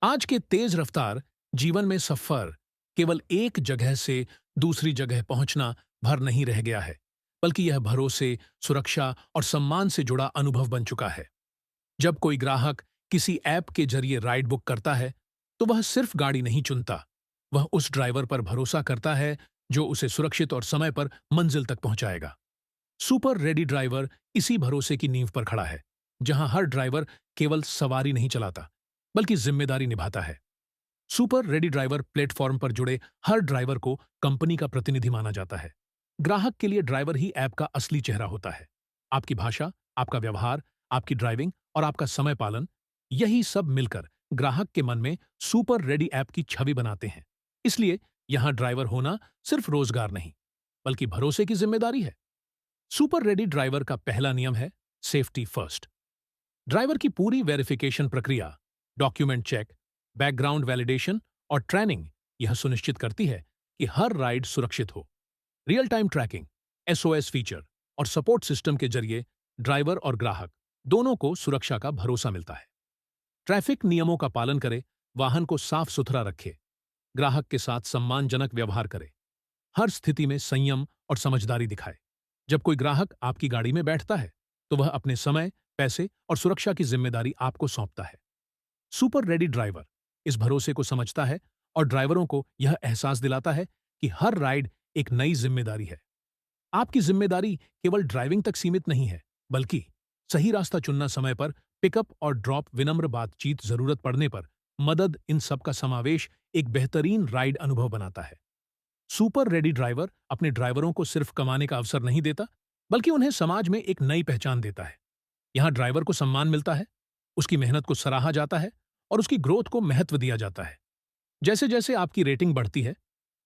आज के तेज रफ्तार जीवन में सफर केवल एक जगह से दूसरी जगह पहुंचना भर नहीं रह गया है, बल्कि यह भरोसे, सुरक्षा और सम्मान से जुड़ा अनुभव बन चुका है। जब कोई ग्राहक किसी ऐप के जरिए राइड बुक करता है, तो वह सिर्फ गाड़ी नहीं चुनता, वह उस ड्राइवर पर भरोसा करता है जो उसे सुरक्षित और समय पर मंजिल तक पहुंचाएगा। सुपर रेडी ड्राइवर इसी भरोसे की नींव पर खड़ा है, जहां हर ड्राइवर केवल सवारी नहीं चलाता, बल्कि जिम्मेदारी निभाता है। सुपर रेडी ड्राइवर प्लेटफॉर्म पर जुड़े हर ड्राइवर को कंपनी का प्रतिनिधि माना जाता है। ग्राहक के लिए ड्राइवर ही ऐप का असली चेहरा होता है। आपकी भाषा, आपका व्यवहार, आपकी ड्राइविंग और आपका समय पालन, यही सब मिलकर ग्राहक के मन में सुपर रेडी ऐप की छवि बनाते हैं। इसलिए यहां ड्राइवर होना सिर्फ रोजगार नहीं, बल्कि भरोसे की जिम्मेदारी है। सुपर रेडी ड्राइवर का पहला नियम है सेफ्टी फर्स्ट। ड्राइवर की पूरी वेरिफिकेशन प्रक्रिया, डॉक्यूमेंट चेक, बैकग्राउंड वैलिडेशन और ट्रेनिंग यह सुनिश्चित करती है कि हर राइड सुरक्षित हो। Real time tracking, SOS feature और सपोर्ट सिस्टम के जरिए ड्राइवर और ग्राहक दोनों को सुरक्षा का भरोसा मिलता है। ट्रैफिक नियमों का पालन करे, वाहन को साफ सुथरा रखे, ग्राहक के साथ सम्मानजनक व्यवहार करे, हर स्थिति में संयम और समझदारी दिखाए। जब कोई ग्राहक आपकी गाड़ी में बैठता है, तो वह अपने समय, पैसे और सुरक्षा की जिम्मेदारी आपको सौंपता है। सुपर रेडी ड्राइवर इस भरोसे को समझता है और ड्राइवरों को यह एहसास दिलाता है कि हर राइड एक नई जिम्मेदारी है। आपकी जिम्मेदारी केवल ड्राइविंग तक सीमित नहीं है, बल्कि सही रास्ता चुनना, समय पर पिकअप और ड्रॉप, विनम्र बातचीत, जरूरत पड़ने पर मदद, इन सब का समावेश एक बेहतरीन राइड अनुभव बनाता है। सुपर रेडी ड्राइवर अपने ड्राइवरों को सिर्फ कमाने का अवसर नहीं देता, बल्कि उन्हें समाज में एक नई पहचान देता है। यहां ड्राइवर को सम्मान मिलता है, उसकी मेहनत को सराहा जाता है और उसकी ग्रोथ को महत्व दिया जाता है। जैसे जैसे आपकी रेटिंग बढ़ती है,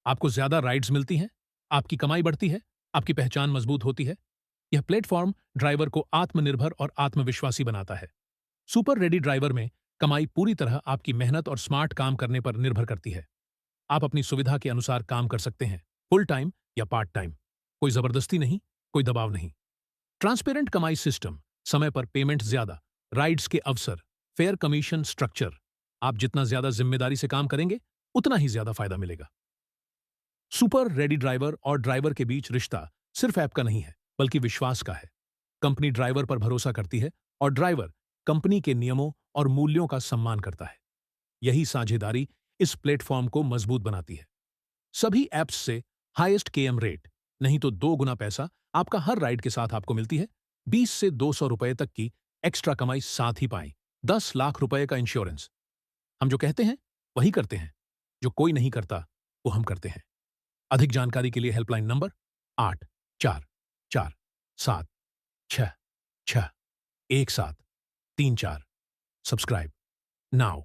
आपको ज्यादा राइड्स मिलती हैं, आपकी कमाई बढ़ती है, आपकी पहचान मजबूत होती है। यह प्लेटफॉर्म ड्राइवर को आत्मनिर्भर और आत्मविश्वासी बनाता है। सुपर रेडी ड्राइवर में कमाई पूरी तरह आपकी मेहनत और स्मार्ट काम करने पर निर्भर करती है। आप अपनी सुविधा के अनुसार काम कर सकते हैं, फुल टाइम या पार्ट टाइम। कोई जबरदस्ती नहीं, कोई दबाव नहीं। ट्रांसपेरेंट कमाई सिस्टम, समय पर पेमेंट ज्यादा, राइड्स के अवसर, फेयर कमीशन स्ट्रक्चर। आप जितना ज्यादा जिम्मेदारी से काम करेंगे, उतना ही ज्यादा फायदा मिलेगा। सुपर रेडी ड्राइवर और ड्राइवर के बीच रिश्ता सिर्फ ऐप का नहीं है, बल्कि विश्वास का है। कंपनी ड्राइवर पर भरोसा करती है और ड्राइवर कंपनी के नियमों और मूल्यों का सम्मान करता है। यही साझेदारी इस प्लेटफॉर्म को मजबूत बनाती है। सभी ऐप्स से हाईएस्ट केएम रेट, नहीं तो 2 गुना पैसा आपका हर राइड के साथ आपको मिलती है। 20 से 200 रुपए तक की एक्स्ट्रा कमाई साथ ही पाएं। 10 लाख रुपए का इंश्योरेंस। हम जो कहते हैं वही करते हैं, जो कोई नहीं करता वो हम करते हैं। अधिक जानकारी के लिए हेल्पलाइन नंबर 8447661 7 सब्सक्राइब नाउ।